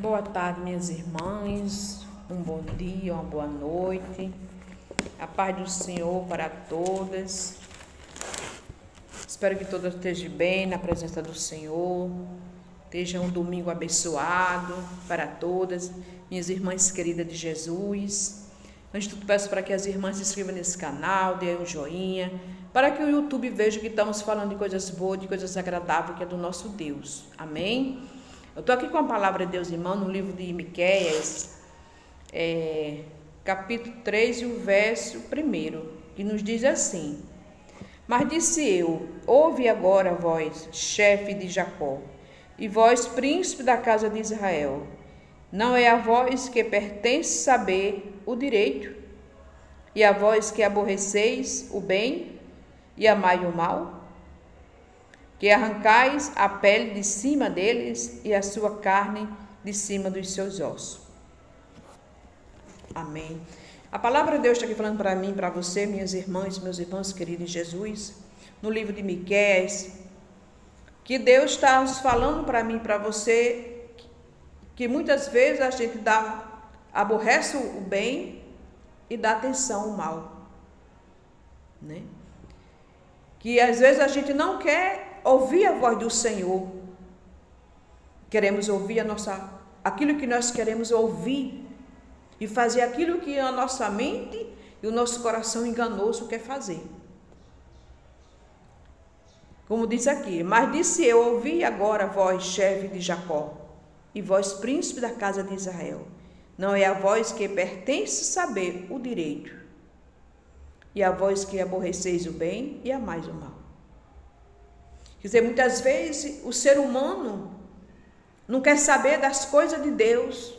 Boa tarde, minhas irmãs. Um bom dia, uma boa noite. A paz do Senhor para todas. Espero que todas estejam bem na presença do Senhor. Esteja um domingo abençoado para todas, minhas irmãs queridas de Jesus. Antes de tudo, peço para que as irmãs se inscrevam nesse canal, dêem um joinha, para que o YouTube veja que estamos falando de coisas boas, de coisas agradáveis, que é do nosso Deus. Amém? Eu estou aqui com a palavra de Deus, irmão, no livro de Miqueias, capítulo 3 e o verso 1, que nos diz assim: Mas disse eu, ouve agora, vós, chefe de Jacó, e vós, príncipe da casa de Israel, não é a vós que pertence saber o direito, e a vós que aborreceis o bem e amai o mal? Que arrancais a pele de cima deles e a sua carne de cima dos seus ossos. Amém. A palavra de Deus está aqui falando para mim, para você, minhas irmãs, meus irmãos queridos em Jesus, no livro de Miqueias, que Deus está falando para mim, para você, que muitas vezes a gente aborrece o bem e dá atenção ao mal, né? Que às vezes a gente não quer ouvir a voz do Senhor. Queremos ouvir aquilo que nós queremos ouvir e fazer aquilo que a nossa mente e o nosso coração enganoso quer fazer. Como diz aqui: Mas disse eu, ouvi agora, vós, chefe de Jacó, e vós, príncipe da casa de Israel, não é a vós que pertence saber o direito, e a vós que aborreceis o bem e amais o mal. Quer dizer, muitas vezes o ser humano não quer saber das coisas de Deus,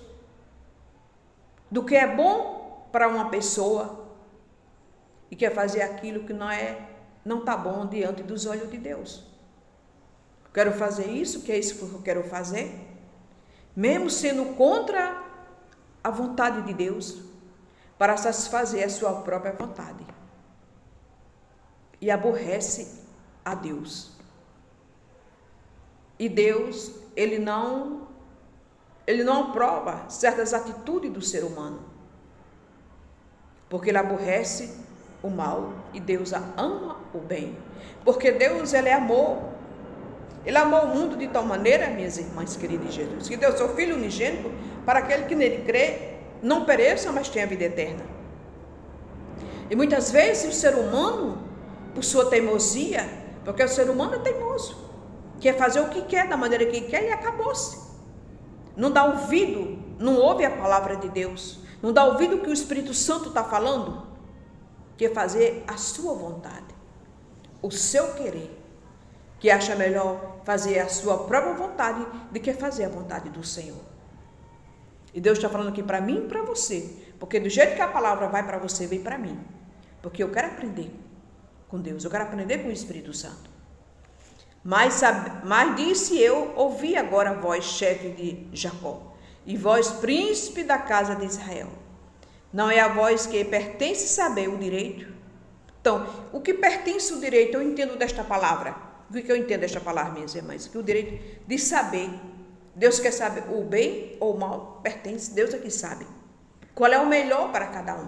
do que é bom para uma pessoa, e quer fazer aquilo que não está bom diante dos olhos de Deus. Quero fazer isso, que é isso que eu quero fazer, mesmo sendo contra a vontade de Deus, para satisfazer a sua própria vontade. E aborrece a Deus. E Deus, ele não aprova certas atitudes do ser humano, porque ele aborrece o mal e Deus ama o bem, porque Deus, ele é amor. Ele amou o mundo de tal maneira, minhas irmãs queridas de Jesus, que deu seu Filho unigênito para aquele que nele crê não pereça, mas tenha vida eterna. E muitas vezes o ser humano, por sua teimosia, porque o ser humano é teimoso, quer fazer o que quer, da maneira que quer, e acabou-se. Não dá ouvido, não ouve a palavra de Deus, não dá ouvido o que o Espírito Santo está falando, quer fazer a sua vontade, o seu querer, que acha melhor fazer a sua própria vontade do que fazer a vontade do Senhor. E Deus está falando aqui para mim e para você, porque do jeito que a palavra vai para você, vem para mim, porque eu quero aprender com Deus, eu quero aprender com o Espírito Santo. Mas disse eu, ouvi agora vós, chefe de Jacó, e vós, príncipe da casa de Israel, não é a vós que pertence saber o direito? Então, o que pertence o direito, eu entendo desta palavra. O que eu entendo desta palavra, minhas irmãs? Que o direito de saber, Deus quer saber o bem ou o mal, pertence, Deus é que sabe. Qual é o melhor para cada um?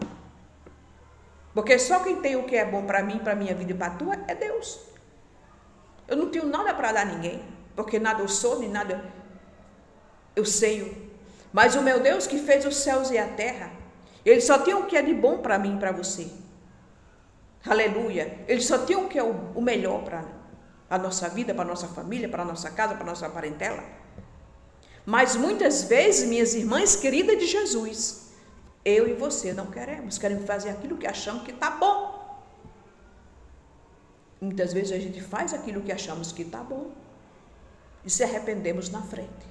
Porque só quem tem o que é bom para mim, para a minha vida e para a tua, é Deus. Eu não tenho nada para dar a ninguém, porque nada eu sou, nem nada eu sei. Mas o meu Deus que fez os céus e a terra, ele só tem o que é de bom para mim e para você. Aleluia. Ele só tem o que é o melhor para a nossa vida, para a nossa família, para a nossa casa, para a nossa parentela. Mas muitas vezes, minhas irmãs queridas de Jesus, eu e você não queremos fazer aquilo que achamos que está bom. Muitas vezes a gente faz aquilo que achamos que está bom e se arrependemos na frente.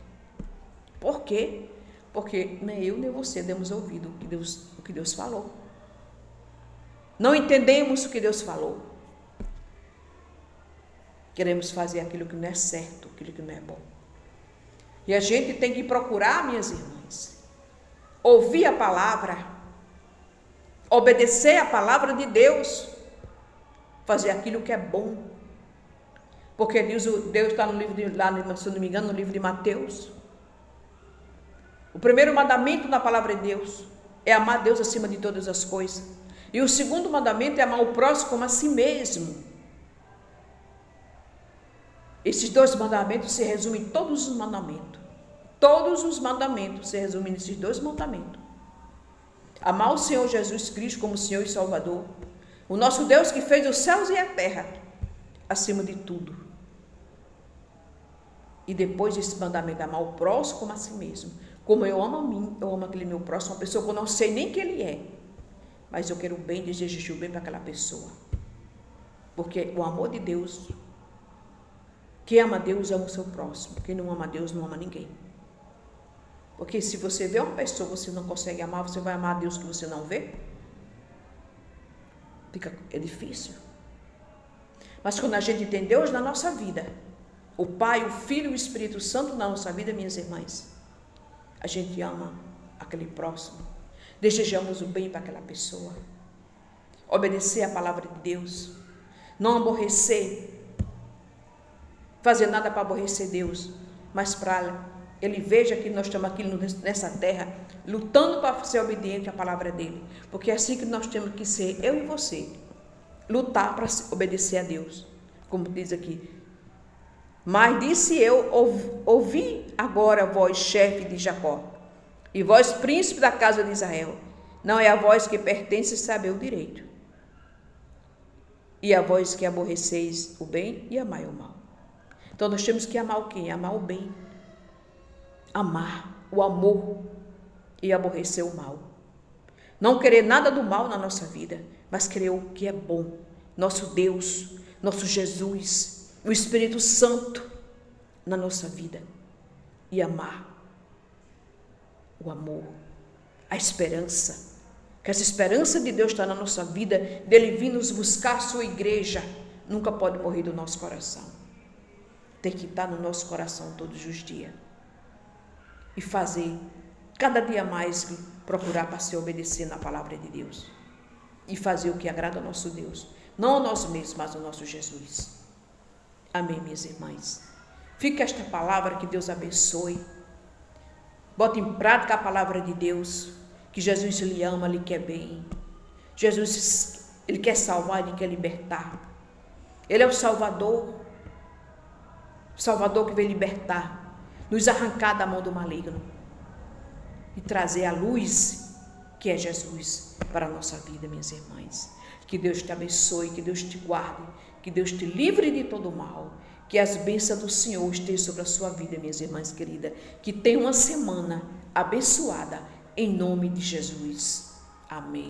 Por quê? Porque nem eu nem você demos ouvido o que Deus falou. Não entendemos o que Deus falou. Queremos fazer aquilo que não é certo, aquilo que não é bom. E a gente tem que procurar, minhas irmãs, ouvir a palavra, obedecer a palavra de Deus, fazer aquilo que é bom. Porque Deus está no livro se não me engano, no livro de Mateus, O primeiro mandamento na palavra de Deus é amar Deus acima de todas as coisas. E o segundo mandamento é amar o próximo como a si mesmo. Esses dois mandamentos se resumem em todos os mandamentos. Todos os mandamentos se resumem nesses dois mandamentos. Amar o Senhor Jesus Cristo como Senhor e Salvador. O nosso Deus que fez os céus e a terra, acima de tudo. E depois desse mandamento, amar o próximo como a si mesmo. Como eu amo a mim, eu amo aquele meu próximo, uma pessoa que eu não sei nem quem ele é. Mas eu quero o bem, desejo o bem para aquela pessoa. Porque o amor de Deus, quem ama Deus ama o seu próximo. Quem não ama Deus não ama ninguém. Porque se você vê uma pessoa que você não consegue amar, você vai amar a Deus que você não vê? É difícil. Mas quando a gente tem Deus na nossa vida, o Pai, o Filho e o Espírito Santo na nossa vida, minhas irmãs, a gente ama aquele próximo. Desejamos o bem para aquela pessoa. Obedecer a palavra de Deus. Não aborrecer. Fazer nada para aborrecer Deus. Mas para Ele veja que nós estamos aqui nessa terra, lutando para ser obediente à palavra dEle. Porque é assim que nós temos que ser, eu e você. Lutar para obedecer a Deus. Como diz aqui. Mas disse eu, ouvi agora vós, chefe de Jacó, e vós, príncipe da casa de Israel, não é a vós que pertence saber o direito, e a vós que aborreceis o bem e amai o mal. Então nós temos que amar o quê? Amar o bem, amar o amor e aborrecer o mal. Não querer nada do mal na nossa vida, mas querer o que é bom. Nosso Deus, nosso Jesus, o Espírito Santo na nossa vida. E amar o amor, a esperança. Que essa esperança de Deus está na nossa vida, dele vir nos buscar a sua igreja, nunca pode morrer do nosso coração. Tem que estar no nosso coração todos os dias. E fazer cada dia mais que procurar para se obedecer na palavra de Deus. E fazer o que agrada ao nosso Deus. Não a nós mesmos, mas ao nosso Jesus. Amém, minhas irmãs. Fica esta palavra, que Deus abençoe. Bota em prática a palavra de Deus, que Jesus lhe ama, lhe quer bem. Jesus, Ele quer salvar, Ele quer libertar. Ele é o Salvador que veio libertar, nos arrancar da mão do maligno e trazer a luz, que é Jesus, para a nossa vida, minhas irmãs. Que Deus te abençoe, que Deus te guarde, que Deus te livre de todo mal, que as bênçãos do Senhor estejam sobre a sua vida, minhas irmãs queridas, que tenha uma semana abençoada, em nome de Jesus. Amém.